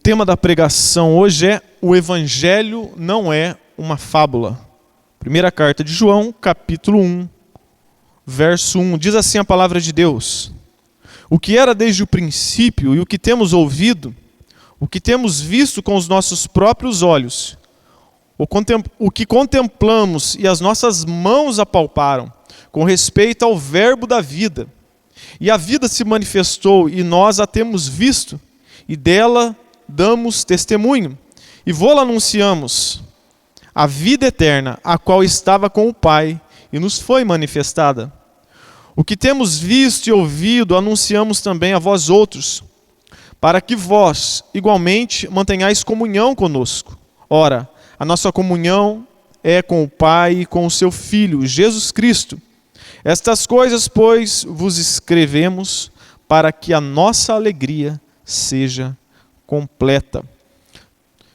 tema da pregação hoje é: o Evangelho não é uma fábula. Primeira carta de João, capítulo 1, verso 1. Diz assim a palavra de Deus: o que era desde o princípio e o que temos ouvido, o que temos visto com os nossos próprios olhos, o que contemplamos e as nossas mãos apalparam, com respeito ao verbo da vida. E a vida se manifestou e nós a temos visto, e dela damos testemunho. E vô-la anunciamos, a vida eterna, a qual estava com o Pai e nos foi manifestada. O que temos visto e ouvido anunciamos também a vós outros, para que vós, igualmente, mantenhais comunhão conosco. Ora, a nossa comunhão é com o Pai e com o seu Filho, Jesus Cristo. Estas coisas, pois, vos escrevemos para que a nossa alegria seja completa.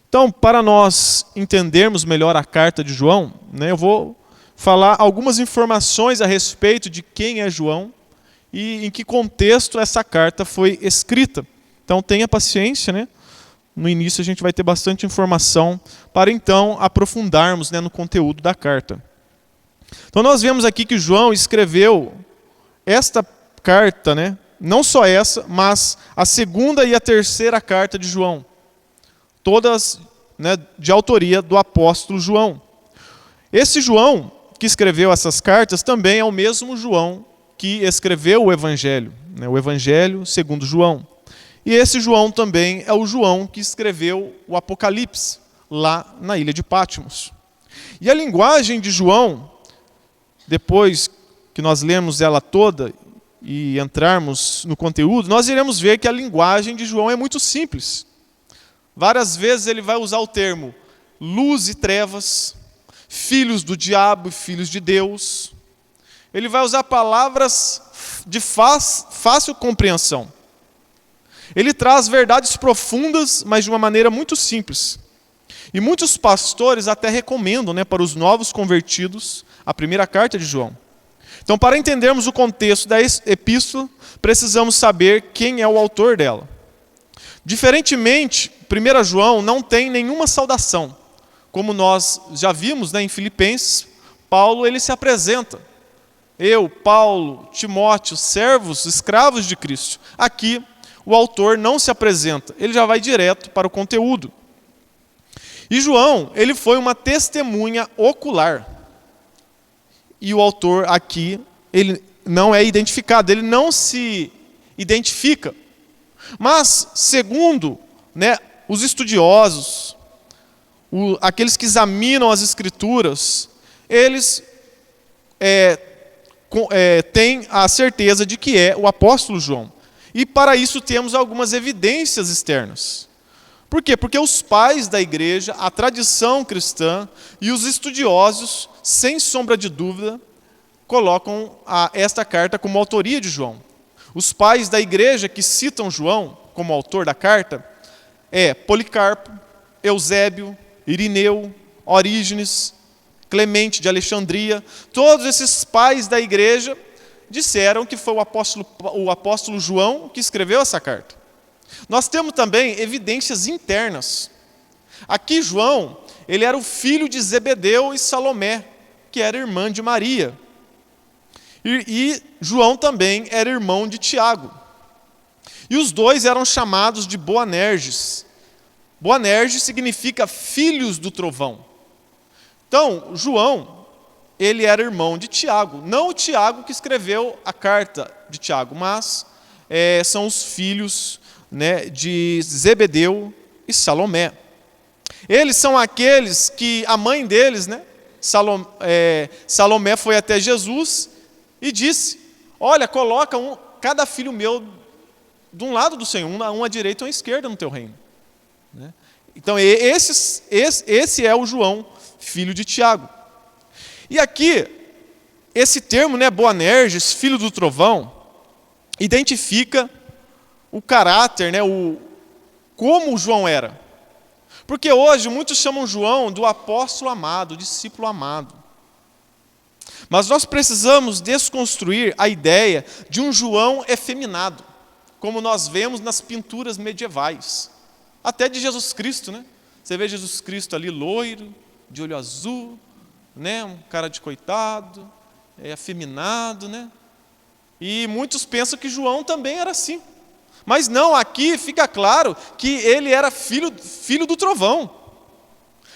Então, para nós entendermos melhor a carta de João, eu vou falar algumas informações a respeito de quem é João e em que contexto essa carta foi escrita. Então, tenha paciência, No início a gente vai ter bastante informação para então aprofundarmos no conteúdo da carta. Então nós vemos aqui que João escreveu esta carta, não só essa, mas a segunda e a terceira carta de João. Todas de autoria do apóstolo João. Esse João que escreveu essas cartas também é o mesmo João que escreveu o Evangelho, o Evangelho segundo João. E esse João também é o João que escreveu o Apocalipse, lá na ilha de Patmos. E a linguagem de João, depois que nós lermos ela toda e entrarmos no conteúdo, nós iremos ver que a linguagem de João é muito simples. Várias vezes ele vai usar o termo luz e trevas, filhos do diabo e filhos de Deus. Ele vai usar palavras de fácil compreensão. Ele traz verdades profundas, mas de uma maneira muito simples. E muitos pastores até recomendam para os novos convertidos a primeira carta de João. Então, para entendermos o contexto da epístola, precisamos saber quem é o autor dela. Diferentemente, 1 João não tem nenhuma saudação. Como nós já vimos em Filipenses, Paulo ele se apresenta. Eu, Paulo, Timóteo, servos, escravos de Cristo. Aqui, o autor não se apresenta, ele já vai direto para o conteúdo. E João, ele foi uma testemunha ocular. E o autor aqui, ele não é identificado, ele não se identifica. Mas, segundo os estudiosos, aqueles que examinam as Escrituras, eles têm a certeza de que é o apóstolo João. E para isso temos algumas evidências externas. Por quê? Porque os pais da igreja, a tradição cristã e os estudiosos, sem sombra de dúvida, colocam esta carta como autoria de João. Os pais da igreja que citam João como autor da carta é Policarpo, Eusébio, Irineu, Orígenes, Clemente de Alexandria. Todos esses pais da igreja disseram que foi o apóstolo João que escreveu essa carta. Nós temos também evidências internas. Aqui João, ele era o filho de Zebedeu e Salomé, que era irmã de Maria. E João também era irmão de Tiago. E os dois eram chamados de Boanerges. Boanerges significa filhos do trovão. Então, João, ele era irmão de Tiago. Não o Tiago que escreveu a carta de Tiago, mas são os filhos de Zebedeu e Salomé. Eles são aqueles que a mãe deles, Salomé foi até Jesus e disse: olha, coloca cada filho meu de um lado do Senhor, um à direita e um à esquerda no teu reino. Então esse é o João, filho de Tiago. E aqui, esse termo, Boanerges, filho do trovão, identifica o caráter, como João era. Porque hoje muitos chamam João do apóstolo amado, discípulo amado. Mas nós precisamos desconstruir a ideia de um João efeminado, como nós vemos nas pinturas medievais. até de Jesus Cristo, né? Você vê Jesus Cristo ali loiro, de olho azul, né? Um cara de coitado, afeminado, né? E muitos pensam que João também era assim. Mas não, aqui fica claro que ele era filho do trovão.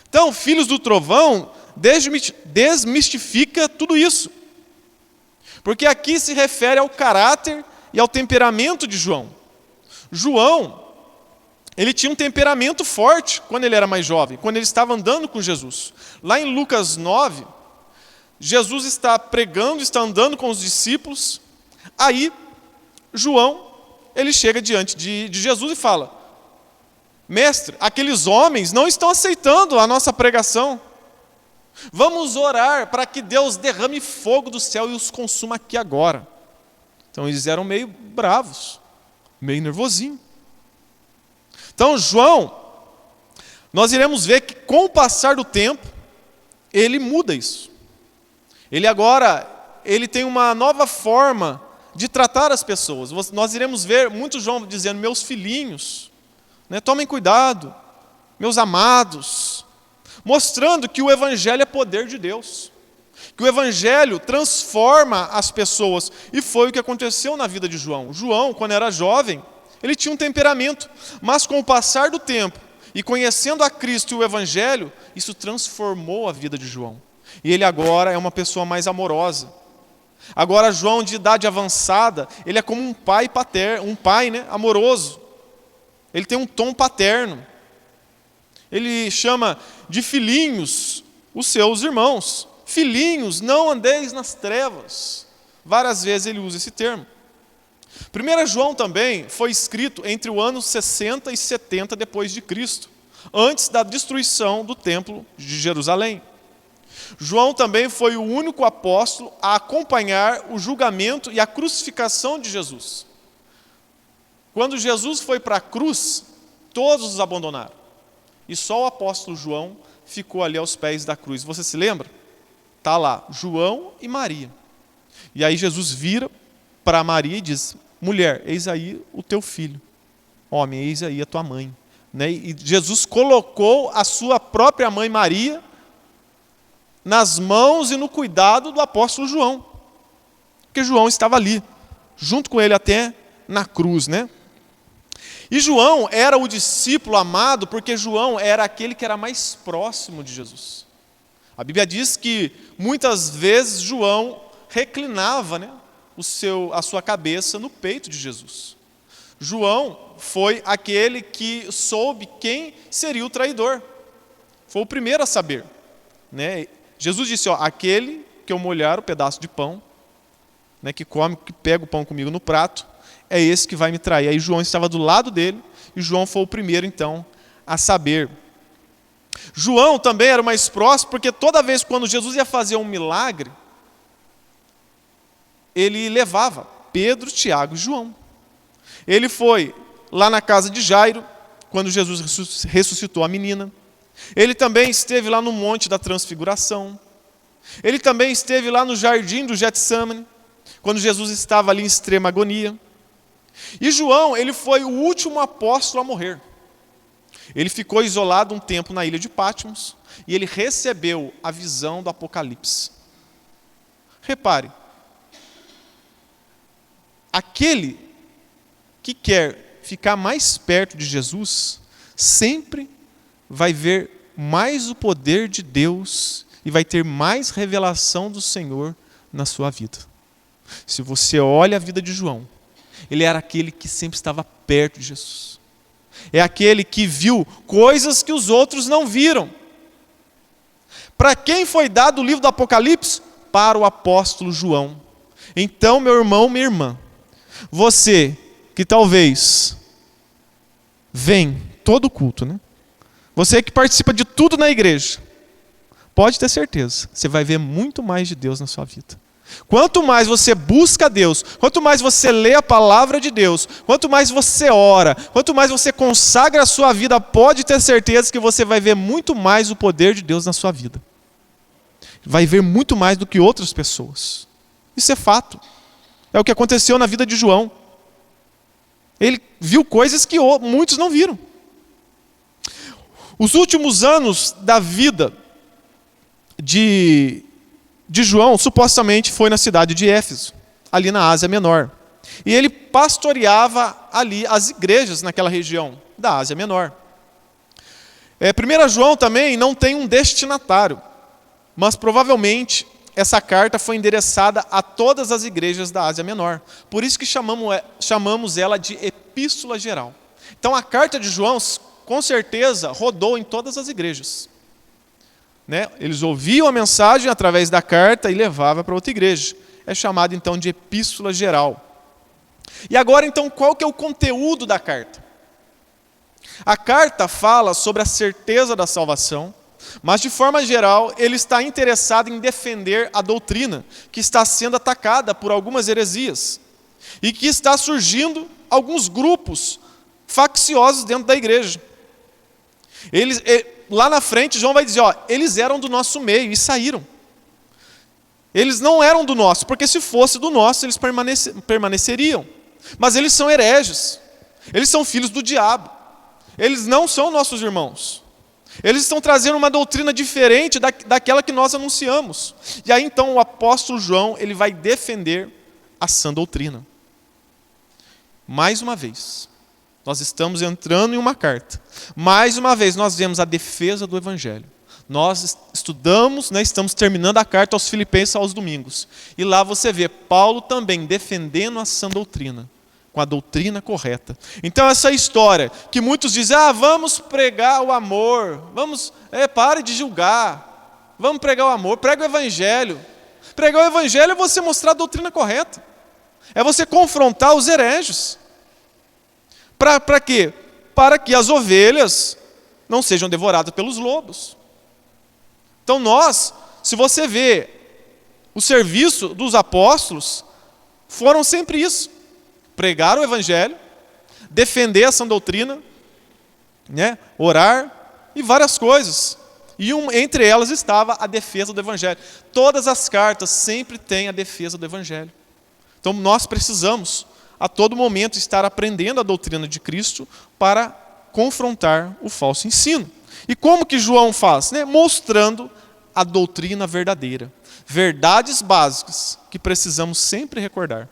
Então, filhos do trovão desmistifica tudo isso. Porque aqui se refere ao caráter e ao temperamento de João. João, ele tinha um temperamento forte quando ele era mais jovem, quando ele estava andando com Jesus. Lá em Lucas 9, Jesus está pregando, está andando com os discípulos. Aí, João, ele chega diante de Jesus e fala: mestre, aqueles homens não estão aceitando a nossa pregação. Vamos orar para que Deus derrame fogo do céu e os consuma aqui agora. Então eles eram meio bravos, meio nervosinho. Então João, nós iremos ver que com o passar do tempo, ele muda isso. Ele tem uma nova forma de tratar as pessoas. Nós iremos ver muito João dizendo: meus filhinhos, né, tomem cuidado, meus amados, mostrando que o Evangelho é poder de Deus, que o Evangelho transforma as pessoas, e foi o que aconteceu na vida de João. João, quando era jovem, ele tinha um temperamento, mas com o passar do tempo, e conhecendo a Cristo e o Evangelho, isso transformou a vida de João, e ele agora é uma pessoa mais amorosa. Agora João, de idade avançada, ele é como um pai paterno, né, amoroso. Ele tem um tom paterno. Ele chama de filhinhos os seus irmãos. Filhinhos, não andeis nas trevas. Várias vezes ele usa esse termo. 1 João também foi escrito entre o ano 60 e 70 depois de Cristo, antes da destruição do templo de Jerusalém. João também foi o único apóstolo a acompanhar o julgamento e a crucificação de Jesus. Quando Jesus foi para a cruz, todos os abandonaram. E só o apóstolo João ficou ali aos pés da cruz. Você se lembra? Está lá, João e Maria. E aí Jesus vira para Maria e diz: mulher, eis aí o teu filho. Homem, eis aí a tua mãe. Né? E Jesus colocou a sua própria mãe Maria nas mãos e no cuidado do apóstolo João. Porque João estava ali, junto com ele até na cruz, né? E João era o discípulo amado porque João era aquele que era mais próximo de Jesus. A Bíblia diz que muitas vezes João reclinava, né, a sua cabeça no peito de Jesus. João foi aquele que soube quem seria o traidor. Foi o primeiro a saber, né? Jesus disse: aquele que eu molhar o pedaço de pão, né, que pega o pão comigo no prato, é esse que vai me trair. Aí João estava do lado dele, e João foi o primeiro, então, a saber. João também era o mais próximo, porque toda vez quando Jesus ia fazer um milagre, ele levava Pedro, Tiago e João. Ele foi lá na casa de Jairo, quando Jesus ressuscitou a menina. Ele também esteve lá no Monte da Transfiguração. Ele também esteve lá no jardim do Getsemane, quando Jesus estava ali em extrema agonia. E João, ele foi o último apóstolo a morrer. Ele ficou isolado um tempo na ilha de Patmos e ele recebeu a visão do Apocalipse. Repare, aquele que quer ficar mais perto de Jesus sempre vai ver mais o poder de Deus e vai ter mais revelação do Senhor na sua vida. Se você olha a vida de João, ele era aquele que sempre estava perto de Jesus. É aquele que viu coisas que os outros não viram. Para quem foi dado o livro do Apocalipse? Para o apóstolo João. Então, meu irmão, minha irmã, você que talvez vem todo culto, né? Você que participa de tudo na igreja, pode ter certeza, você vai ver muito mais de Deus na sua vida. Quanto mais você busca Deus, quanto mais você lê a palavra de Deus, quanto mais você ora, quanto mais você consagra a sua vida, pode ter certeza que você vai ver muito mais o poder de Deus na sua vida. Vai ver muito mais do que outras pessoas. Isso é fato. É o que aconteceu na vida de João. Ele viu coisas que muitos não viram. Os últimos anos da vida de João, supostamente, foi na cidade de Éfeso, ali na Ásia Menor. E ele pastoreava ali as igrejas naquela região da Ásia Menor. 1 João também não tem um destinatário, mas provavelmente essa carta foi endereçada a todas as igrejas da Ásia Menor. Por isso que chamamos ela de epístola geral. Então a carta de João, com certeza, rodou em todas as igrejas. Eles ouviam a mensagem através da carta e levavam para outra igreja. É chamado então de epístola geral. E agora então, qual que é o conteúdo da carta? A carta fala sobre a certeza da salvação, mas de forma geral ele está interessado em defender a doutrina que está sendo atacada por algumas heresias e que está surgindo alguns grupos facciosos dentro da igreja. Lá na frente João vai dizer, eles eram do nosso meio e saíram. Eles não eram do nosso, porque se fosse do nosso eles permaneceriam. Mas eles são hereges, eles são filhos do diabo, eles não são nossos irmãos. Eles estão trazendo uma doutrina diferente daquela que nós anunciamos. E aí então o apóstolo João, ele vai defender a sã doutrina. Mais uma vez, nós estamos entrando em uma carta. Mais uma vez nós vemos a defesa do evangelho. Nós estudamos, estamos terminando a carta aos Filipenses aos domingos. E lá você vê Paulo também defendendo a sã doutrina, com a doutrina correta. Então essa história que muitos dizem, vamos pregar o amor, pare de julgar, vamos pregar o amor, prega o evangelho. Pregar o evangelho é você mostrar a doutrina correta, é você confrontar os hereges. Para quê? Para que as ovelhas não sejam devoradas pelos lobos. Então se você vê o serviço dos apóstolos, foram sempre isso. Pregar o evangelho, defender a sã doutrina, orar e várias coisas. E entre elas estava a defesa do evangelho. Todas as cartas sempre têm a defesa do evangelho. Então nós precisamos a todo momento estar aprendendo a doutrina de Cristo para confrontar o falso ensino. E como que João faz? Mostrando a doutrina verdadeira. Verdades básicas que precisamos sempre recordar.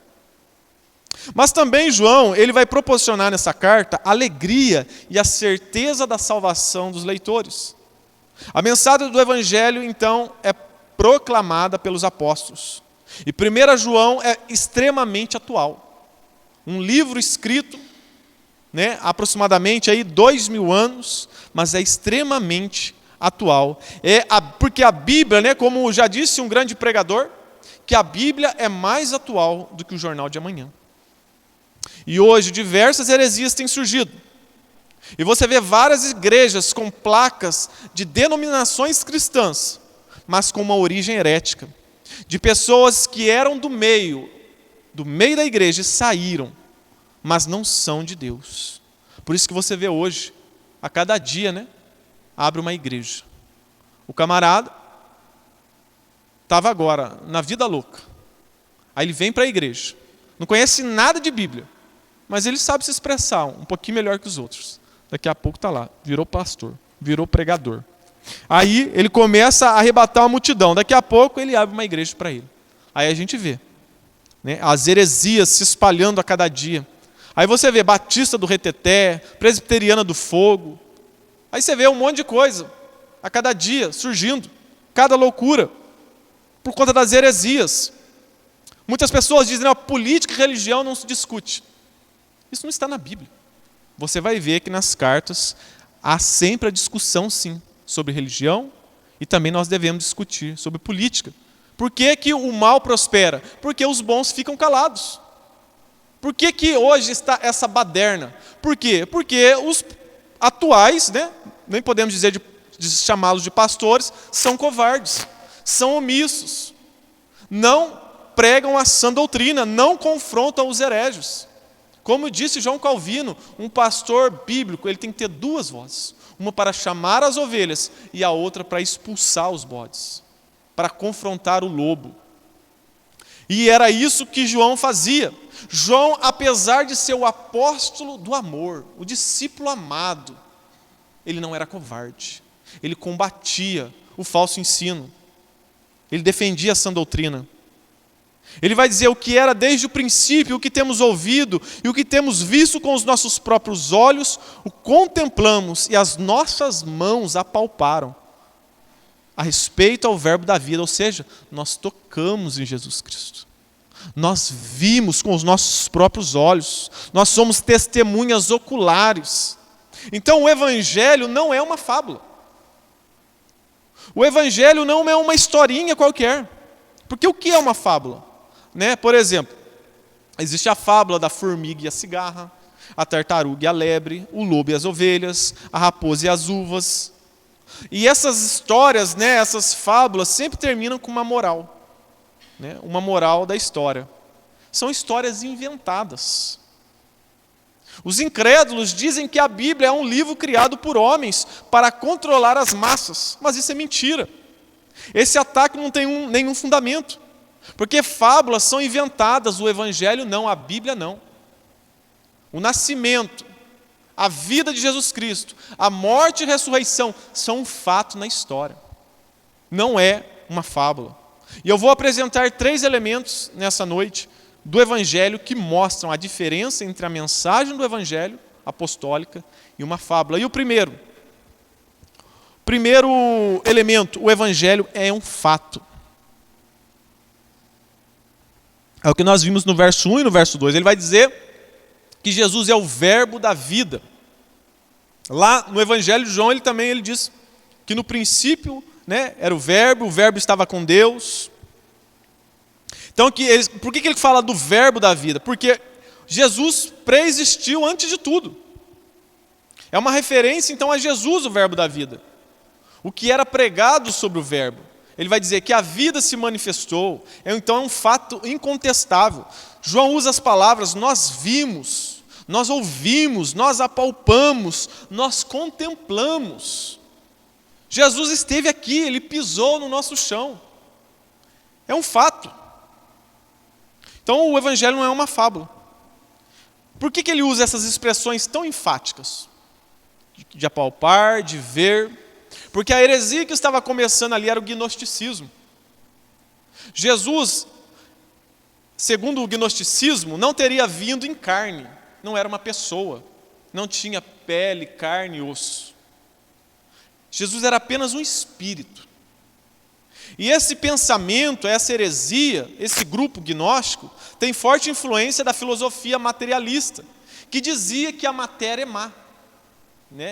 Mas também João, ele vai proporcionar nessa carta alegria e a certeza da salvação dos leitores. A mensagem do evangelho, então, é proclamada pelos apóstolos. E 1 João é extremamente atual. Um livro escrito, aproximadamente aí 2000 anos, mas é extremamente atual. Porque a Bíblia, como já disse um grande pregador, que a Bíblia é mais atual do que o jornal de amanhã. E hoje diversas heresias têm surgido. E você vê várias igrejas com placas de denominações cristãs, mas com uma origem herética. De pessoas que eram do meio da igreja e saíram, mas não são de Deus. Por isso que você vê hoje, a cada dia, abre uma igreja. O camarada estava agora na vida louca. Aí ele vem para a igreja. Não conhece nada de Bíblia, mas ele sabe se expressar um pouquinho melhor que os outros. Daqui a pouco está lá, virou pastor, virou pregador. Aí ele começa a arrebatar uma multidão. Daqui a pouco ele abre uma igreja para ele. Aí a gente vê as heresias se espalhando a cada dia. Aí você vê Batista do Reteté, Presbiteriana do Fogo. Aí você vê um monte de coisa a cada dia surgindo, cada loucura, por conta das heresias. Muitas pessoas dizem, política e religião não se discute. Isso não está na Bíblia. Você vai ver que nas cartas há sempre a discussão, sim, sobre religião e também nós devemos discutir sobre política. Por que que o mal prospera? Porque os bons ficam calados. Por que que hoje está essa baderna? Por quê? Porque os atuais, nem podemos dizer de chamá-los de pastores, são covardes, são omissos, não pregam a sã doutrina, não confrontam os hereges. Como disse João Calvino, um pastor bíblico, ele tem que ter duas vozes. Uma para chamar as ovelhas e a outra para expulsar os bodes, para confrontar o lobo. E era isso que João fazia. João, apesar de ser o apóstolo do amor, o discípulo amado, ele não era covarde. Ele combatia o falso ensino. Ele defendia a sã doutrina. Ele vai dizer o que era desde o princípio, o que temos ouvido e o que temos visto com os nossos próprios olhos, o contemplamos e as nossas mãos apalparam a respeito ao verbo da vida, ou seja, nós tocamos em Jesus Cristo. Nós vimos com os nossos próprios olhos, nós somos testemunhas oculares. Então o Evangelho não é uma fábula. O Evangelho não é uma historinha qualquer. Porque o que é uma fábula? Por exemplo, existe a fábula da formiga e a cigarra, a tartaruga e a lebre, o lobo e as ovelhas, a raposa e as uvas. E essas histórias, essas fábulas sempre terminam com uma moral. Uma moral da história. São histórias inventadas. Os incrédulos dizem que a Bíblia é um livro criado por homens para controlar as massas, mas isso é mentira. Esse ataque não tem nenhum fundamento, porque fábulas são inventadas, o Evangelho não, a Bíblia não. O nascimento, a vida de Jesus Cristo, a morte e ressurreição são um fato na história, não é uma fábula. E eu vou apresentar 3 elementos nessa noite do Evangelho que mostram a diferença entre a mensagem do Evangelho apostólica e uma fábula. E o primeiro elemento, o Evangelho é um fato. É o que nós vimos no verso 1 e no verso 2. Ele vai dizer que Jesus é o verbo da vida. Lá no Evangelho de João, ele diz que no princípio era o verbo estava com Deus. Então, por que ele fala do verbo da vida? Porque Jesus pré-existiu antes de tudo. É uma referência, então, a Jesus, o verbo da vida. O que era pregado sobre o verbo. Ele vai dizer que a vida se manifestou. Então, é um fato incontestável. João usa as palavras, nós vimos, nós ouvimos, nós apalpamos, nós contemplamos. Jesus esteve aqui, ele pisou no nosso chão. É um fato. Então o Evangelho não é uma fábula. Por que ele usa essas expressões tão enfáticas? De apalpar, de ver. Porque a heresia que estava começando ali era o gnosticismo. Jesus, segundo o gnosticismo, não teria vindo em carne. Não era uma pessoa. Não tinha pele, carne e osso. Jesus era apenas um espírito. E esse pensamento, essa heresia, esse grupo gnóstico, tem forte influência da filosofia materialista, que dizia que a matéria é má,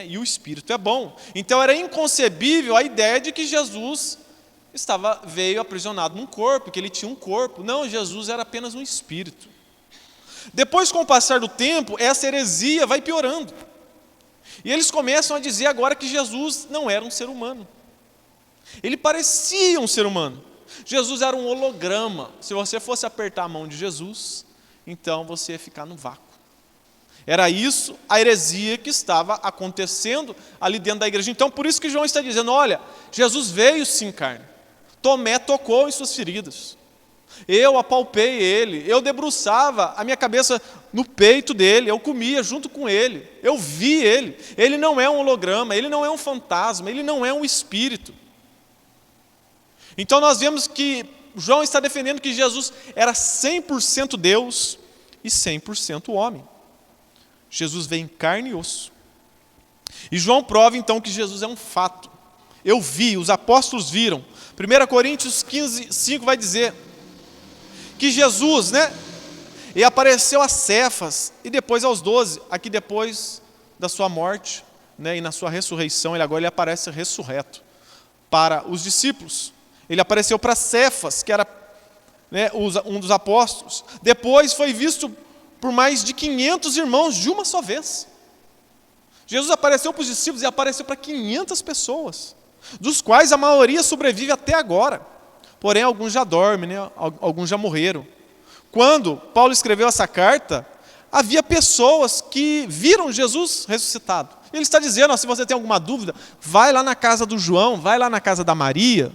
e o espírito é bom. Então era inconcebível a ideia de que Jesus veio aprisionado num corpo, que ele tinha um corpo. Não, Jesus era apenas um espírito. Depois, com o passar do tempo, essa heresia vai piorando. E eles começam a dizer agora que Jesus não era um ser humano. Ele parecia um ser humano. Jesus era um holograma. Se você fosse apertar a mão de Jesus, então você ia ficar no vácuo. Era isso a heresia que estava acontecendo ali dentro da igreja. Então, por isso que João está dizendo, olha, Jesus veio sim em carne. Tomé tocou em suas feridas. Eu apalpei ele, eu debruçava a minha cabeça no peito dele, eu comia junto com ele, eu vi ele. Ele não é um holograma, ele não é um fantasma, ele não é um espírito. Então nós vemos que João está defendendo que Jesus era 100% Deus e 100% homem. Jesus veio em carne e osso. E João prova então que Jesus é um fato. Eu vi, os apóstolos viram. 1 Coríntios 15:5 vai dizer que Jesus, e apareceu a Cefas e depois aos 12, aqui depois da sua morte, e na sua ressurreição, ele aparece ressurreto para os discípulos. Ele apareceu para Cefas, que era um dos apóstolos. Depois foi visto por mais de 500 irmãos de uma só vez. Jesus apareceu para os discípulos e apareceu para 500 pessoas, dos quais a maioria sobrevive até agora. Porém, alguns já dormem, alguns já morreram. Quando Paulo escreveu essa carta, havia pessoas que viram Jesus ressuscitado. Ele está dizendo, se você tem alguma dúvida, vai lá na casa do João, vai lá na casa da Maria,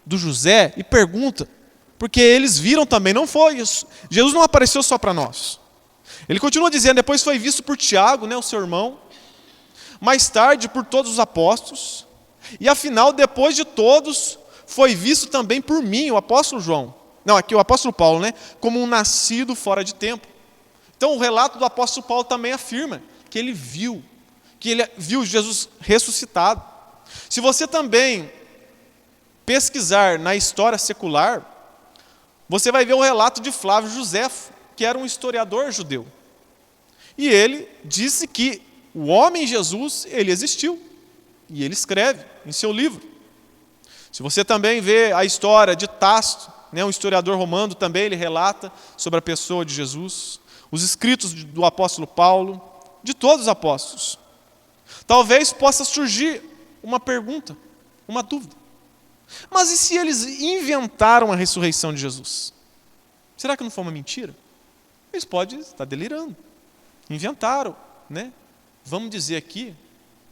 do José, e pergunta. Porque eles viram também, não foi isso. Jesus não apareceu só para nós. Ele continua dizendo, depois foi visto por Tiago, o seu irmão. mais tarde por todos os apóstolos, e afinal, depois de todos, foi visto também por mim, o apóstolo João. Não, aqui o apóstolo Paulo, né? Como um nascido fora de tempo. Então o relato do apóstolo Paulo também afirma que ele viu Jesus ressuscitado. Se você também pesquisar na história secular, você vai ver o relato de Flávio Josefo, que era um historiador judeu. E ele disse que o homem Jesus, ele existiu. E ele escreve em seu livro. Se você também vê a história de Tácito, né, um historiador romano, também ele relata sobre a pessoa de Jesus. Os escritos do apóstolo Paulo, de todos os apóstolos. Talvez possa surgir uma pergunta, uma dúvida. Mas e se eles inventaram a ressurreição de Jesus? Será que não foi uma mentira? Eles podem estar delirando. Inventaram, né? Vamos dizer aqui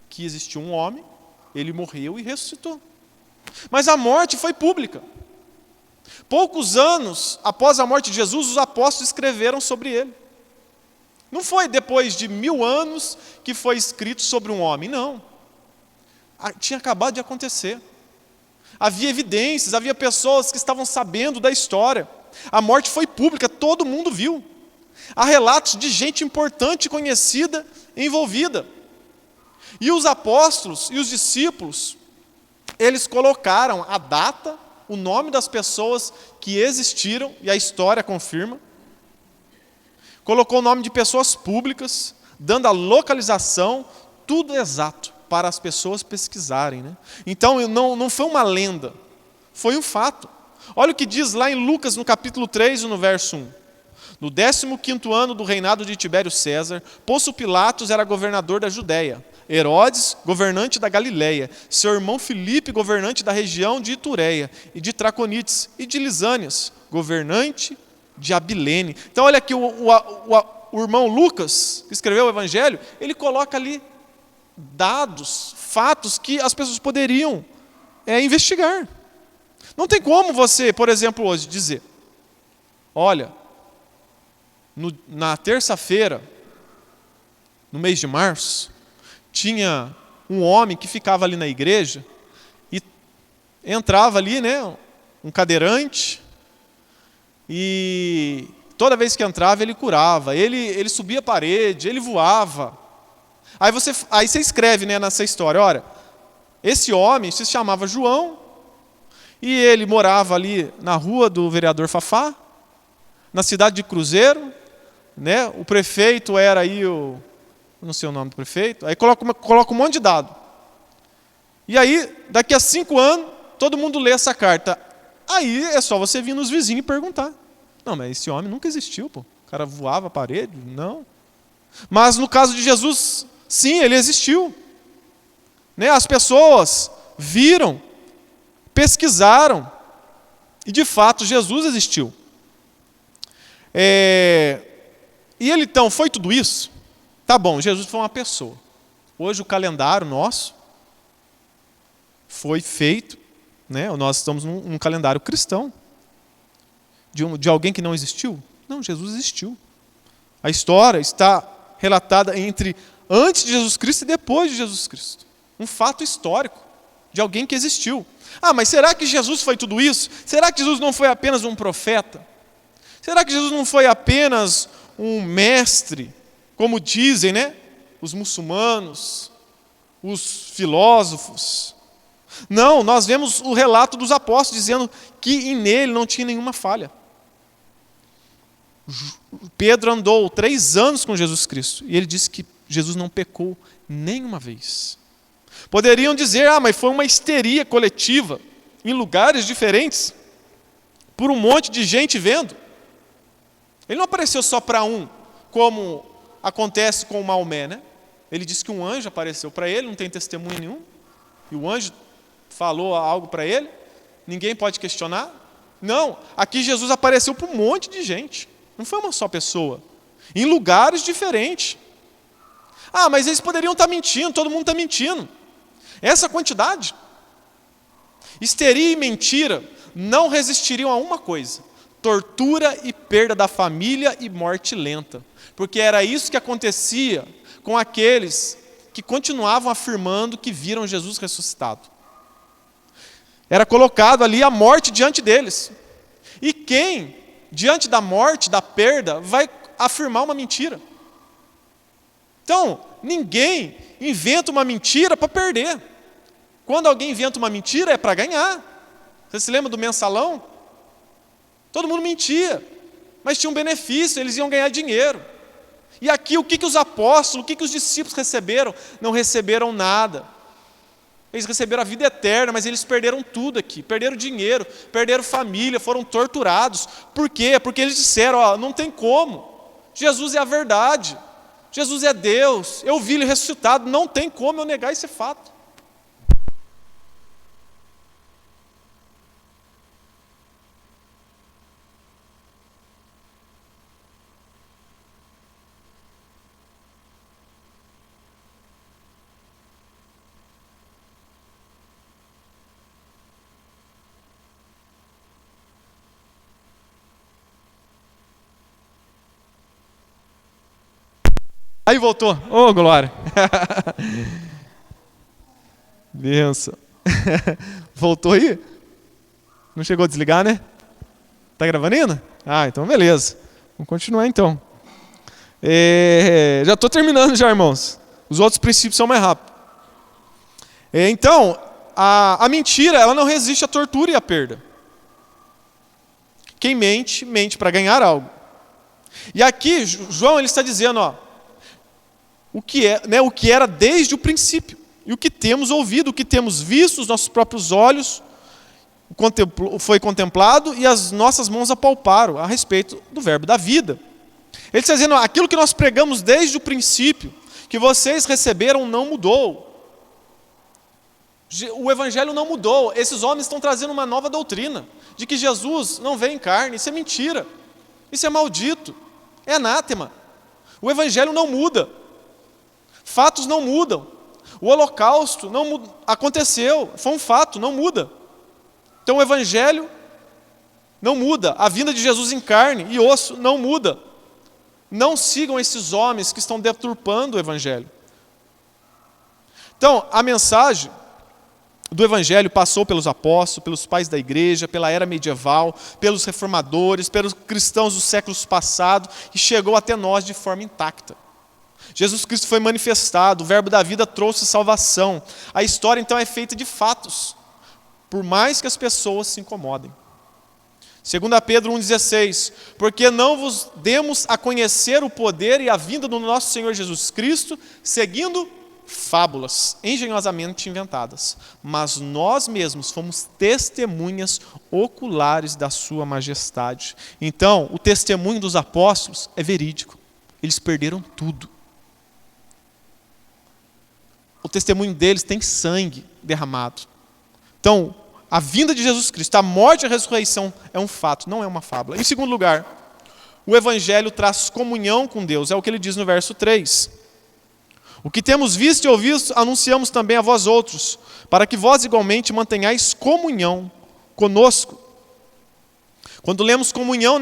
que existiu um homem, ele morreu e ressuscitou. Mas a morte foi pública. Poucos anos após a morte de Jesus, os apóstolos escreveram sobre ele. Não foi depois de 1000 anos que foi escrito sobre um homem, não. Tinha acabado de acontecer. Havia evidências, havia pessoas que estavam sabendo da história. A morte foi pública, todo mundo viu. Há relatos de gente importante e conhecida envolvida. E os apóstolos e os discípulos, eles colocaram a data, o nome das pessoas que existiram, e a história confirma. Colocou o nome de pessoas públicas, dando a localização, tudo exato, para as pessoas pesquisarem, né? Então não foi uma lenda, foi um fato. Olha o que diz lá em Lucas, no capítulo 3, no verso 1. No 15º ano do reinado de Tibério César, Pôncio Pilatos era governador da Judéia, Herodes, governante da Galileia, seu irmão Filipe, governante da região de Itureia, e de Traconites, e de Lisânias, governante de Abilene. Então olha aqui, o irmão Lucas, que escreveu o Evangelho, ele coloca ali dados, fatos que as pessoas poderiam investigar. Não tem como você, por exemplo, hoje dizer, olha, na terça-feira, no mês de março, tinha um homem que ficava ali na igreja e entrava ali, né, um cadeirante, e toda vez que entrava ele curava, ele subia a parede, ele voava. Aí você escreve, né, nessa história, olha, esse homem se chamava João e ele morava ali na rua do vereador Fafá, na cidade de Cruzeiro, né, o prefeito era aí não sei o nome do prefeito, aí coloca um monte de dado. E aí, daqui a 5 anos, todo mundo lê essa carta. Aí é só você vir nos vizinhos e perguntar. Não, mas esse homem nunca existiu, pô. O cara voava a parede? Não. Mas no caso de Jesus, sim, ele existiu. Né? As pessoas viram, pesquisaram, e de fato Jesus existiu. E ele então, foi tudo isso? Tá bom, Jesus foi uma pessoa. Hoje o calendário nosso foi feito, né? Nós estamos num calendário cristão. De alguém que não existiu? Não, Jesus existiu. A história está relatada entre antes de Jesus Cristo e depois de Jesus Cristo. Um fato histórico de alguém que existiu. Ah, mas será que Jesus foi tudo isso? Será que Jesus não foi apenas um profeta? Será que Jesus não foi apenas um mestre, como dizem, né, os muçulmanos, os filósofos? Não, nós vemos o relato dos apóstolos dizendo que nele não tinha nenhuma falha. Pedro andou 3 anos com Jesus Cristo e ele disse que Jesus não pecou nenhuma vez. Poderiam dizer, mas foi uma histeria coletiva em lugares diferentes, por um monte de gente vendo. Ele não apareceu só para um, como acontece com o Maomé, né? Ele disse que um anjo apareceu para ele, não tem testemunho nenhum, e o anjo falou algo para ele, ninguém pode questionar. Não, aqui Jesus apareceu para um monte de gente, não foi uma só pessoa, em lugares diferentes. Ah, mas eles poderiam estar mentindo, todo mundo está mentindo. Essa quantidade, histeria e mentira, não resistiriam a uma coisa: tortura e perda da família e morte lenta. Porque era isso que acontecia com aqueles que continuavam afirmando que viram Jesus ressuscitado. Era colocado ali a morte diante deles. E quem, diante da morte, da perda, vai afirmar uma mentira? Então, ninguém inventa uma mentira para perder. Quando alguém inventa uma mentira, é para ganhar. Você se lembra do mensalão? Todo mundo mentia, mas tinha um benefício, eles iam ganhar dinheiro. E aqui, o que os apóstolos, o que os discípulos receberam? Não receberam nada. Eles receberam a vida eterna, mas eles perderam tudo aqui. Perderam dinheiro, perderam família, foram torturados. Por quê? Porque eles disseram, ó, não tem como. Jesus é a verdade. Jesus é Deus. Eu vi Ele ressuscitado. Não tem como eu negar esse fato. Aí voltou. Ô, glória. Benção. Voltou aí? Não chegou a desligar, né? Tá gravando ainda? Ah, então beleza. Vamos continuar então. Já estou terminando já, irmãos. Os outros princípios são mais rápidos. Então, a mentira, ela não resiste à tortura e à perda. Quem mente, mente para ganhar algo. E aqui, João ele está dizendo, ó, o que era desde o princípio, e o que temos ouvido, o que temos visto, os nossos próprios olhos, foi contemplado e as nossas mãos apalparam a respeito do verbo da vida. Ele está dizendo, aquilo que nós pregamos desde o princípio, que vocês receberam, não mudou. O evangelho não mudou. Esses homens estão trazendo uma nova doutrina, de que Jesus não veio em carne. Isso é mentira, isso é maldito, é anátema. O evangelho não muda. Fatos não mudam. O holocausto não aconteceu, foi um fato, não muda. Então o evangelho não muda. A vinda de Jesus em carne e osso não muda. Não sigam esses homens que estão deturpando o evangelho. Então, a mensagem do evangelho passou pelos apóstolos, pelos pais da igreja, pela era medieval, pelos reformadores, pelos cristãos dos séculos passados e chegou até nós de forma intacta. Jesus Cristo foi manifestado, o verbo da vida trouxe salvação. A história então é feita de fatos, por mais que as pessoas se incomodem. 2 Pedro 1,16, porque não vos demos a conhecer o poder e a vinda do nosso Senhor Jesus Cristo, seguindo fábulas engenhosamente inventadas, mas nós mesmos fomos testemunhas oculares da sua majestade. Então, o testemunho dos apóstolos é verídico, eles perderam tudo. O testemunho deles tem sangue derramado. Então, a vinda de Jesus Cristo, a morte e a ressurreição é um fato, não é uma fábula. Em segundo lugar, o evangelho traz comunhão com Deus, é o que ele diz no verso 3. O que temos visto e ouvido, anunciamos também a vós outros, para que vós igualmente mantenhais comunhão conosco. Quando lemos comunhão,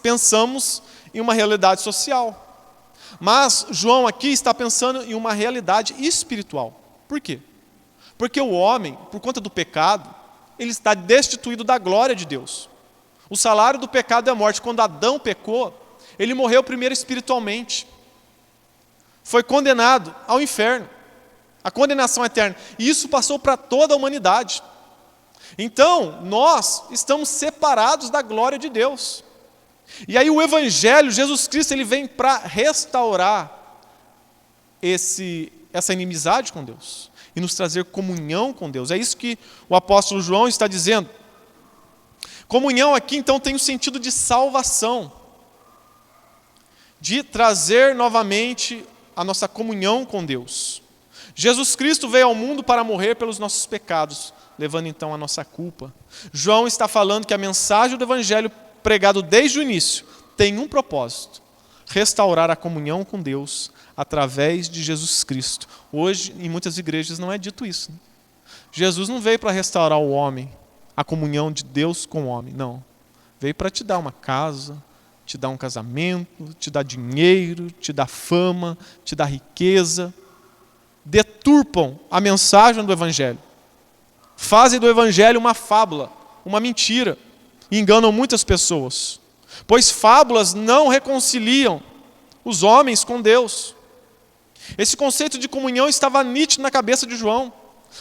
pensamos em uma realidade social. Mas João aqui está pensando em uma realidade espiritual. Por quê? Porque o homem, por conta do pecado, ele está destituído da glória de Deus. O salário do pecado é a morte. Quando Adão pecou, ele morreu primeiro espiritualmente. Foi condenado ao inferno, a condenação eterna. E isso passou para toda a humanidade. Então, nós estamos separados da glória de Deus. E aí o evangelho, Jesus Cristo, ele vem para restaurar essa inimizade com Deus e nos trazer comunhão com Deus. É isso que o apóstolo João está dizendo. Comunhão aqui, então, tem o sentido de salvação, de trazer novamente a nossa comunhão com Deus. Jesus Cristo veio ao mundo para morrer pelos nossos pecados, levando então a nossa culpa. João está falando que a mensagem do evangelho pregado desde o início tem um propósito: restaurar a comunhão com Deus através de Jesus Cristo. Hoje, em muitas igrejas, não é dito isso, né? Jesus não veio para restaurar o homem, a comunhão de Deus com o homem, não. Veio para te dar uma casa, te dá um casamento, te dá dinheiro, te dá fama, te dá riqueza. Deturpam a mensagem do Evangelho. Fazem do Evangelho uma fábula, uma mentira. E enganam muitas pessoas. Pois fábulas não reconciliam os homens com Deus. Esse conceito de comunhão estava nítido na cabeça de João.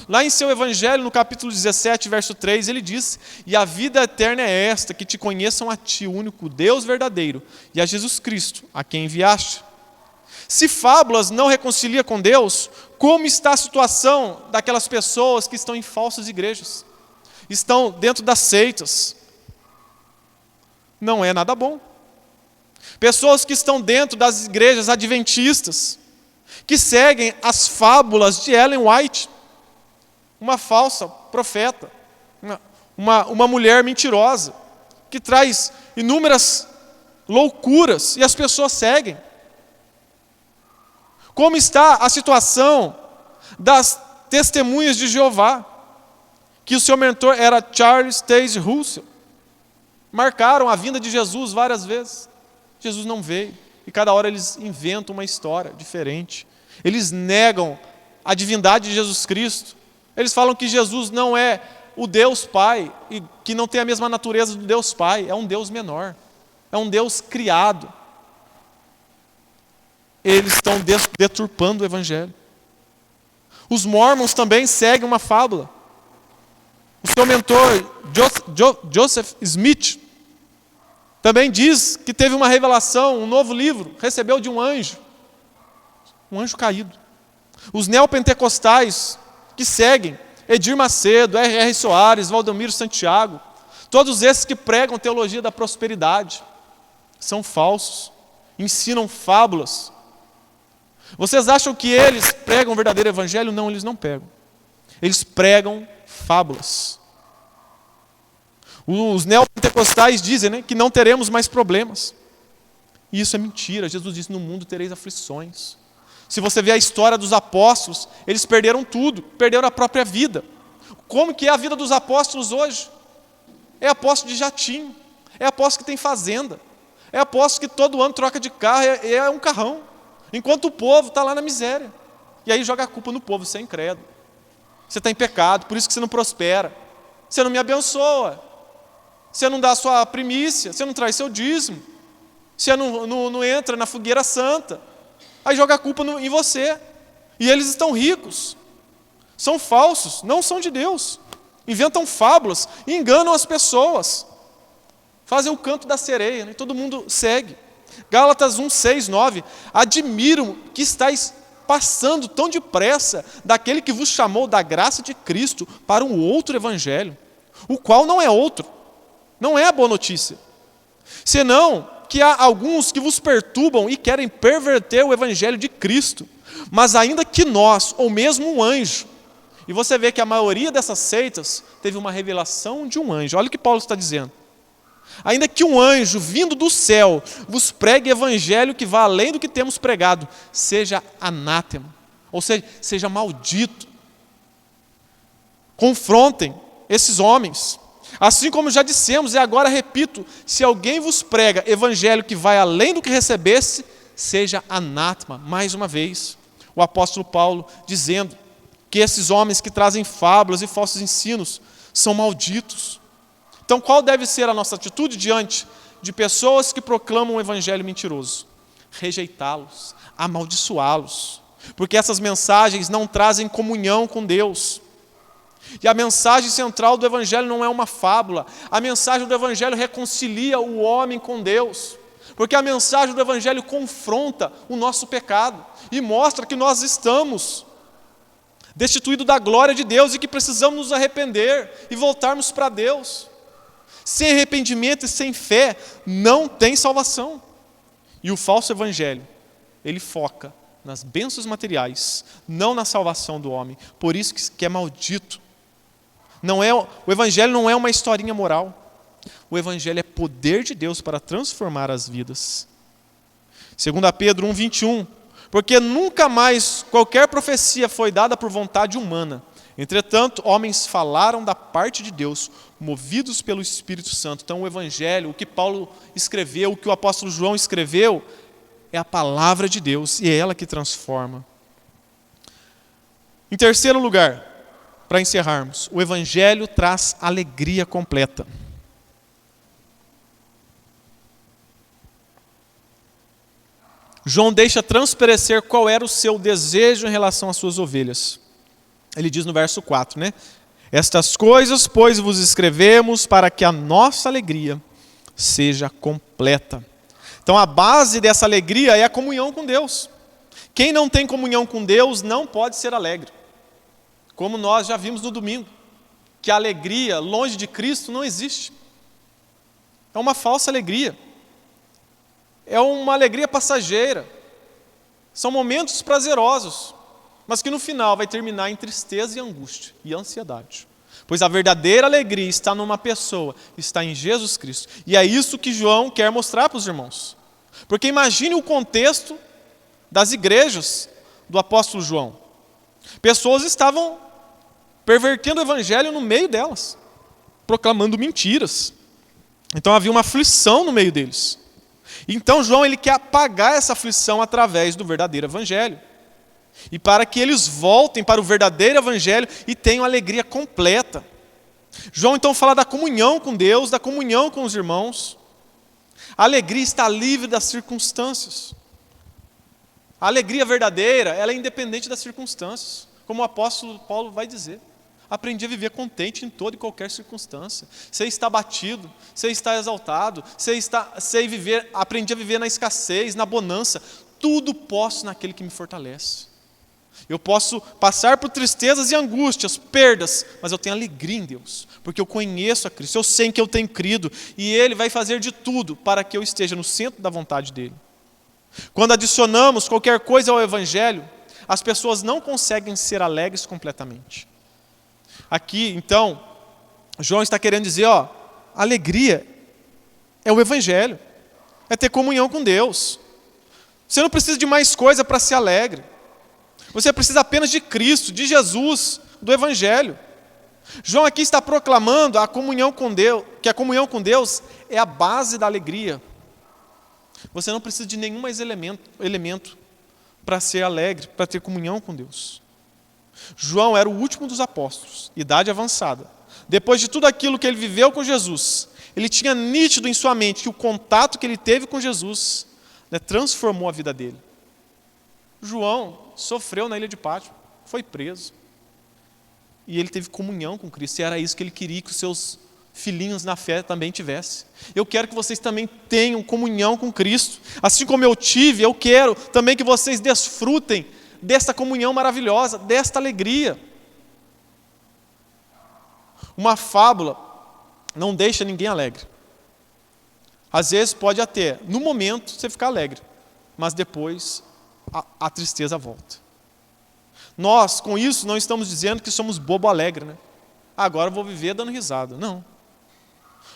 Lá em seu Evangelho, no capítulo 17, verso 3, ele diz: e a vida eterna é esta, que te conheçam a ti, o único Deus verdadeiro, e a Jesus Cristo, a quem enviaste. Se fábulas não reconcilia com Deus, como está a situação daquelas pessoas que estão em falsas igrejas? Estão dentro das seitas. Não é nada bom. Pessoas que estão dentro das igrejas adventistas, que seguem as fábulas de Ellen White, uma falsa profeta, uma mulher mentirosa, que traz inúmeras loucuras e as pessoas seguem. Como está a situação das testemunhas de Jeová, que o seu mentor era Charles Taze Russell. Marcaram a vinda de Jesus várias vezes. Jesus não veio. E cada hora eles inventam uma história diferente. Eles negam a divindade de Jesus Cristo. Eles falam que Jesus não é o Deus Pai e que não tem a mesma natureza do Deus Pai. É um Deus menor. É um Deus criado. Eles estão deturpando o Evangelho. Os mormons também seguem uma fábula. O seu mentor, Joseph Smith, também diz que teve uma revelação, um novo livro, recebeu de um anjo caído. Os neopentecostais que seguem, Edir Macedo, R.R. Soares, Valdomiro Santiago, todos esses que pregam teologia da prosperidade, são falsos, ensinam fábulas. Vocês acham que eles pregam o verdadeiro evangelho? Não, eles não pregam. Eles pregam fábulas. Os neopentecostais dizem, que não teremos mais problemas. E isso é mentira. Jesus disse: no mundo tereis aflições. Se você vê a história dos apóstolos, eles perderam tudo, perderam a própria vida. Como que é a vida dos apóstolos hoje? É apóstolo de jatinho, é apóstolo que tem fazenda, é apóstolo que todo ano troca de carro, é um carrão. Enquanto o povo está lá na miséria. E aí joga a culpa no povo: você é incrédulo, você está em pecado, por isso que você não prospera, você não me abençoa, você não dá a sua primícia, você não traz seu dízimo, você não entra na fogueira santa. Aí joga a culpa em você. E eles estão ricos, são falsos, não são de Deus, inventam fábulas, enganam as pessoas, fazem o canto da sereia, e todo mundo segue. Gálatas 1, 6, 9, admiro que estáis passando tão depressa daquele que vos chamou da graça de Cristo para um outro evangelho, o qual não é outro, não é a boa notícia, senão que há alguns que vos perturbam e querem perverter o evangelho de Cristo, mas ainda que nós, ou mesmo um anjo, e você vê que a maioria dessas seitas teve uma revelação de um anjo. Olha o que Paulo está dizendo: ainda que um anjo vindo do céu vos pregue evangelho que vá além do que temos pregado, seja anátema, ou seja, seja maldito. Confrontem esses homens. Assim como já dissemos, e agora repito: se alguém vos prega evangelho que vai além do que recebesse, seja anátema. Mais uma vez, o apóstolo Paulo dizendo que esses homens que trazem fábulas e falsos ensinos são malditos. Então, qual deve ser a nossa atitude diante de pessoas que proclamam um evangelho mentiroso? Rejeitá-los, amaldiçoá-los, porque essas mensagens não trazem comunhão com Deus. E a mensagem central do evangelho não é uma fábula. A mensagem do evangelho reconcilia o homem com Deus, porque a mensagem do evangelho confronta o nosso pecado e mostra que nós estamos destituídos da glória de Deus e que precisamos nos arrepender e voltarmos para Deus. Sem arrependimento e sem fé não tem salvação. E o falso evangelho, ele foca nas bênçãos materiais, não na salvação do homem. Por isso que é maldito. O evangelho não é uma historinha moral. O evangelho é poder de Deus para transformar as vidas. 2 Pedro 1, 21. Porque nunca mais qualquer profecia foi dada por vontade humana. Entretanto, homens falaram da parte de Deus, movidos pelo Espírito Santo. Então o Evangelho, o que Paulo escreveu, o que o apóstolo João escreveu, é a palavra de Deus e é ela que transforma. Em terceiro lugar, para encerrarmos, o Evangelho traz alegria completa. João deixa transparecer qual era o seu desejo em relação às suas ovelhas. Ele diz no verso 4, né? Estas coisas, pois, vos escrevemos para que a nossa alegria seja completa. Então a base dessa alegria é a comunhão com Deus. Quem não tem comunhão com Deus não pode ser alegre. Como nós já vimos no domingo, que a alegria longe de Cristo não existe. É uma falsa alegria. É uma alegria passageira. São momentos prazerosos, mas que no final vai terminar em tristeza e angústia e ansiedade. Pois a verdadeira alegria está numa pessoa, está em Jesus Cristo. E é isso que João quer mostrar para os irmãos. Porque imagine o contexto das igrejas do apóstolo João. Pessoas estavam pervertendo o evangelho no meio delas, proclamando mentiras. Então havia uma aflição no meio deles. Então João ele quer apagar essa aflição através do verdadeiro evangelho. E para que eles voltem para o verdadeiro evangelho e tenham alegria completa. João então fala da comunhão com Deus, da comunhão com os irmãos. A alegria está livre das circunstâncias. A alegria verdadeira, ela é independente das circunstâncias. Como o apóstolo Paulo vai dizer. Aprendi a viver contente em toda e qualquer circunstância. Sei estar batido, sei estar exaltado, aprendi a viver na escassez, na bonança. Tudo posso naquele que me fortalece. Eu posso passar por tristezas e angústias, perdas, mas eu tenho alegria em Deus, porque eu conheço a Cristo, eu sei em que eu tenho crido, e Ele vai fazer de tudo para que eu esteja no centro da vontade dEle. Quando adicionamos qualquer coisa ao Evangelho, as pessoas não conseguem ser alegres completamente. Aqui, então, João está querendo dizer, alegria é o Evangelho, é ter comunhão com Deus. Você não precisa de mais coisa para ser alegre. Você precisa apenas de Cristo, de Jesus, do Evangelho. João aqui está proclamando a comunhão com Deus, que a comunhão com Deus é a base da alegria. Você não precisa de nenhum mais elemento para ser alegre, para ter comunhão com Deus. João era o último dos apóstolos, idade avançada. Depois de tudo aquilo que ele viveu com Jesus, ele tinha nítido em sua mente que o contato que ele teve com Jesus transformou a vida dele. João sofreu na ilha de Pátmos, foi preso. E ele teve comunhão com Cristo, e era isso que ele queria que os seus filhinhos na fé também tivessem. Eu quero que vocês também tenham comunhão com Cristo. Assim como eu tive, eu quero também que vocês desfrutem desta comunhão maravilhosa, desta alegria. Uma fábula não deixa ninguém alegre. Às vezes pode até, no momento, você ficar alegre, mas depois a tristeza volta. Nós, com isso, não estamos dizendo que somos bobo alegre, né? Agora eu vou viver dando risada. Não.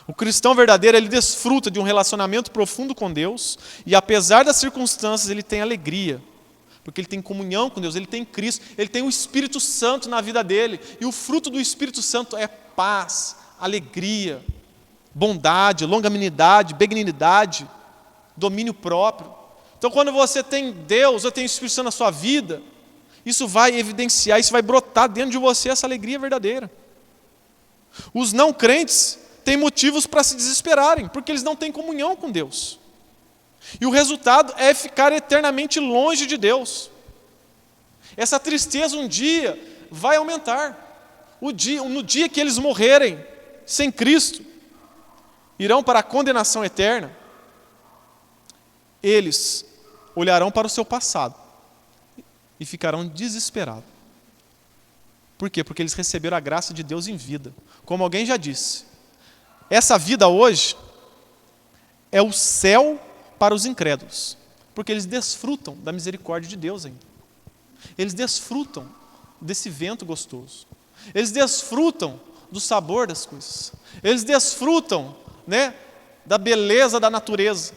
O cristão verdadeiro, ele desfruta de um relacionamento profundo com Deus, e apesar das circunstâncias, ele tem alegria, porque ele tem comunhão com Deus, ele tem Cristo, ele tem o Espírito Santo na vida dele, e o fruto do Espírito Santo é paz, alegria, bondade, longanimidade, benignidade, domínio próprio. Então, quando você tem Deus, ou tem o Espírito Santo na sua vida, isso vai evidenciar, isso vai brotar dentro de você essa alegria verdadeira. Os não crentes têm motivos para se desesperarem, porque eles não têm comunhão com Deus. E o resultado é ficar eternamente longe de Deus. Essa tristeza um dia vai aumentar. No dia que eles morrerem sem Cristo, irão para a condenação eterna, eles olharão para o seu passado e ficarão desesperados. Por quê? Porque eles receberam a graça de Deus em vida. Como alguém já disse, essa vida hoje é o céu para os incrédulos, porque eles desfrutam da misericórdia de Deus ainda. Eles desfrutam desse vento gostoso. Eles desfrutam do sabor das coisas. Eles desfrutam, da beleza da natureza.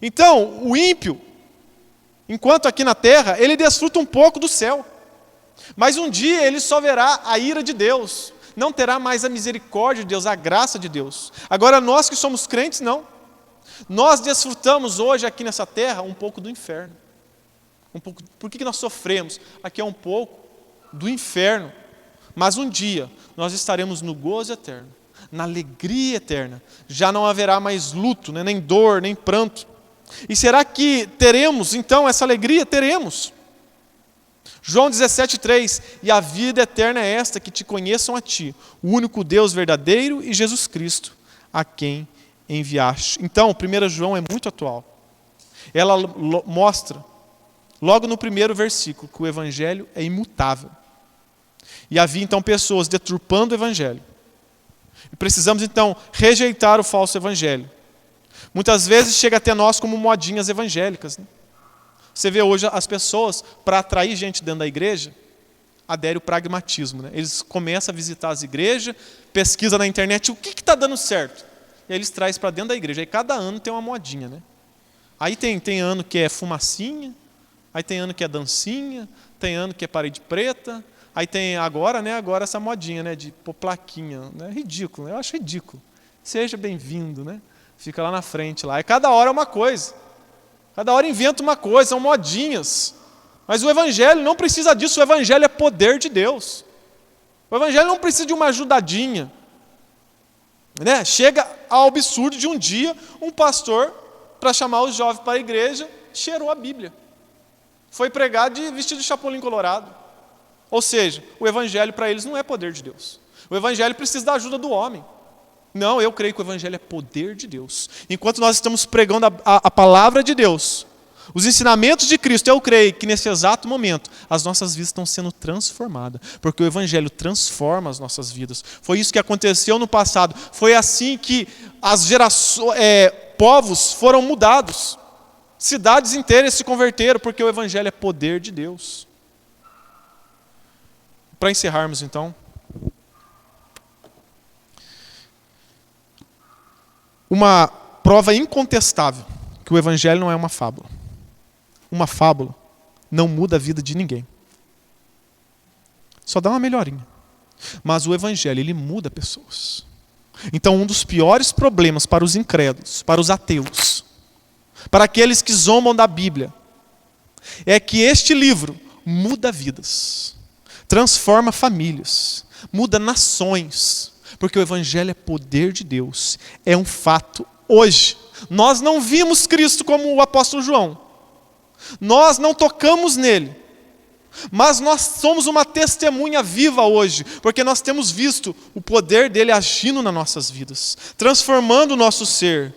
Então, o ímpio, enquanto aqui na terra, ele desfruta um pouco do céu. Mas um dia ele só verá a ira de Deus, não terá mais a misericórdia de Deus, a graça de Deus. Agora nós que somos crentes, não. Nós desfrutamos hoje aqui nessa terra um pouco do inferno. Por que nós sofremos? Aqui é um pouco do inferno. Mas um dia nós estaremos no gozo eterno, na alegria eterna. Já não haverá mais luto, nem dor, nem pranto. E será que teremos então essa alegria? Teremos. João 17,3: e a vida eterna é esta, que te conheçam a ti, o único Deus verdadeiro, e Jesus Cristo, a quem enviaste. Então, 1 João é muito atual. Ela mostra, logo no primeiro versículo, que o Evangelho é imutável. E havia então pessoas deturpando o Evangelho. E precisamos então rejeitar o falso Evangelho. Muitas vezes chega até nós como modinhas evangélicas, né? Você vê hoje as pessoas, para atrair gente dentro da igreja, aderem ao pragmatismo, né? Eles começam a visitar as igrejas, pesquisam na internet o que está dando certo. E aí eles trazem para dentro da igreja. Aí cada ano tem uma modinha, né? Aí tem ano que é fumacinha, aí tem ano que é dancinha, tem ano que é parede preta, aí tem agora essa modinha, né, de pôr plaquinha. Né? É ridículo, eu acho ridículo. Seja bem-vindo, né? Fica lá na frente lá. E cada hora é uma coisa. Cada hora inventa uma coisa, são modinhas. Mas o Evangelho não precisa disso, o Evangelho é poder de Deus. O Evangelho não precisa de uma ajudadinha. Né? Chega ao absurdo de um dia, um pastor, para chamar os jovens para a igreja, cheirou a Bíblia. Foi pregar vestido de chapolim colorado. Ou seja, o Evangelho para eles não é poder de Deus. O Evangelho precisa da ajuda do homem. Não, eu creio que o Evangelho é poder de Deus. Enquanto nós estamos pregando a palavra de Deus, os ensinamentos de Cristo, eu creio que nesse exato momento as nossas vidas estão sendo transformadas, porque o Evangelho transforma as nossas vidas. Foi isso que aconteceu no passado. Foi assim que as povos foram mudados. Cidades inteiras se converteram, porque o Evangelho é poder de Deus. Para encerrarmos então, uma prova incontestável que o Evangelho não é uma fábula. Uma fábula não muda a vida de ninguém. Só dá uma melhorinha. Mas o Evangelho, ele muda pessoas. Então, um dos piores problemas para os incrédulos, para os ateus, para aqueles que zombam da Bíblia, é que este livro muda vidas, transforma famílias, muda nações, porque o Evangelho é poder de Deus, é um fato hoje. Nós não vimos Cristo como o apóstolo João, nós não tocamos nele, mas nós somos uma testemunha viva hoje, porque nós temos visto o poder dele agindo nas nossas vidas, transformando o nosso ser.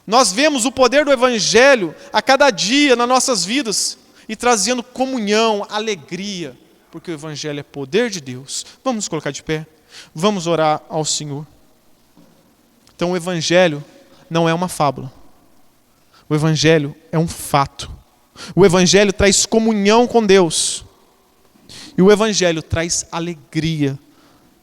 Nós vemos o poder do Evangelho a cada dia nas nossas vidas e trazendo comunhão, alegria, porque o Evangelho é poder de Deus. Vamos nos colocar de pé, vamos orar ao Senhor. Então o Evangelho não é uma fábula, o Evangelho é um fato. O Evangelho traz comunhão com Deus. E o Evangelho traz alegria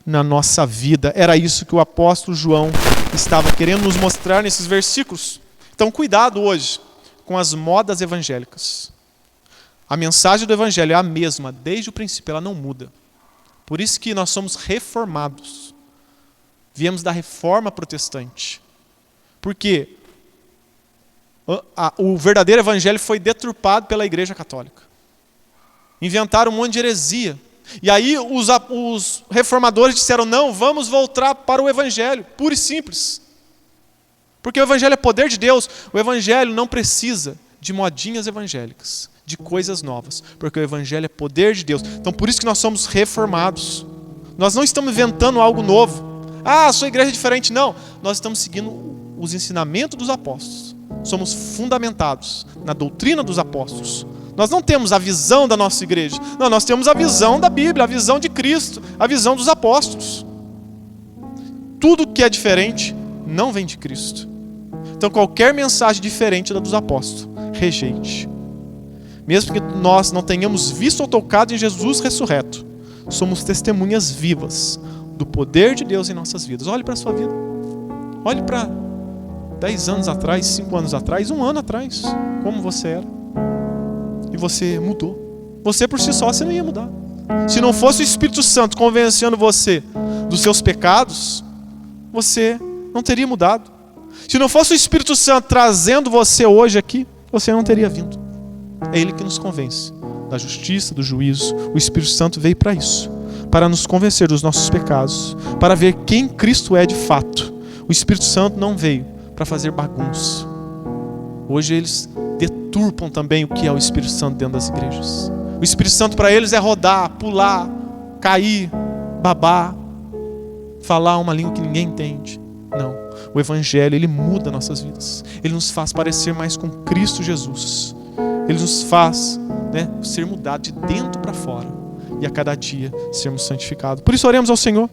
na nossa vida. Era isso que o apóstolo João estava querendo nos mostrar nesses versículos. Então, cuidado hoje com as modas evangélicas. A mensagem do Evangelho é a mesma, desde o princípio, ela não muda. Por isso que nós somos reformados. Viemos da reforma protestante. Por quê? O verdadeiro evangelho foi deturpado pela Igreja Católica. Inventaram um monte de heresia. E aí os reformadores disseram, não, vamos voltar para o evangelho, puro e simples. Porque o evangelho é poder de Deus. O evangelho não precisa de modinhas evangélicas, de coisas novas, porque o evangelho é poder de Deus. Então por isso que nós somos reformados. Nós não estamos inventando algo novo. Ah, a sua igreja é diferente. Não, nós estamos seguindo os ensinamentos dos apóstolos. Somos fundamentados na doutrina dos apóstolos. Nós não temos a visão da nossa igreja. Não, nós temos a visão da Bíblia, a visão de Cristo, a visão dos apóstolos. Tudo que é diferente não vem de Cristo. Então qualquer mensagem diferente da dos apóstolos, rejeite. Mesmo que nós não tenhamos visto ou tocado em Jesus ressurreto, somos testemunhas vivas do poder de Deus em nossas vidas. Olhe para a sua vida. Olhe para 10 anos atrás, 5 anos atrás, 1 ano atrás, como você era. E você mudou. Você por si só, você não ia mudar. Se não fosse o Espírito Santo convencendo você dos seus pecados, você não teria mudado. Se não fosse o Espírito Santo trazendo você hoje aqui, você não teria vindo. É Ele que nos convence da justiça, do juízo. O Espírito Santo veio para isso, para nos convencer dos nossos pecados, para ver quem Cristo é de fato. O Espírito Santo não veio para fazer bagunça. Hoje eles deturpam também o que é o Espírito Santo dentro das igrejas. O Espírito Santo para eles é rodar, pular, cair, babar, falar uma língua que ninguém entende. Não. O Evangelho, ele muda nossas vidas. Ele nos faz parecer mais com Cristo Jesus. Ele nos faz, ser mudado de dentro para fora. E a cada dia sermos santificados. Por isso oremos ao Senhor.